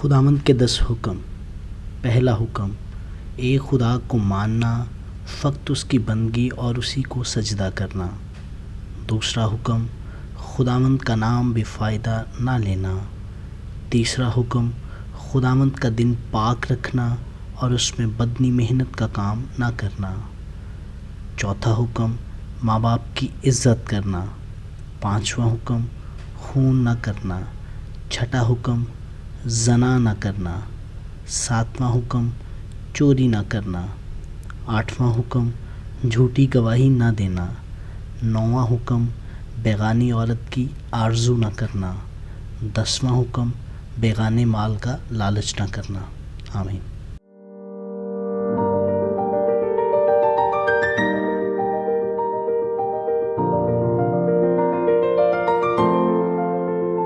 خداوند کے 10 حکم۔ پہلا حکم، ایک خدا کو ماننا، فقط اس کی بندگی اور اسی کو سجدہ کرنا۔ دوسرا حکم، خداوند کا نام بے فائدہ نہ لینا۔ تیسرا حکم، خداوند کا دن پاک رکھنا اور اس میں بدنی محنت کا کام نہ کرنا۔ چوتھا حکم، ماں باپ کی عزت کرنا۔ پانچواں حکم، خون نہ کرنا۔ چھٹا حکم، زنا نہ کرنا۔ ساتواں حکم، چوری نہ کرنا۔ آٹھواں حکم، جھوٹی گواہی نہ دینا۔ نوواں حکم، بیگانی عورت کی آرزو نہ کرنا۔ 10واں حکم، بیگانے مال کا لالچ نہ کرنا۔ آمین۔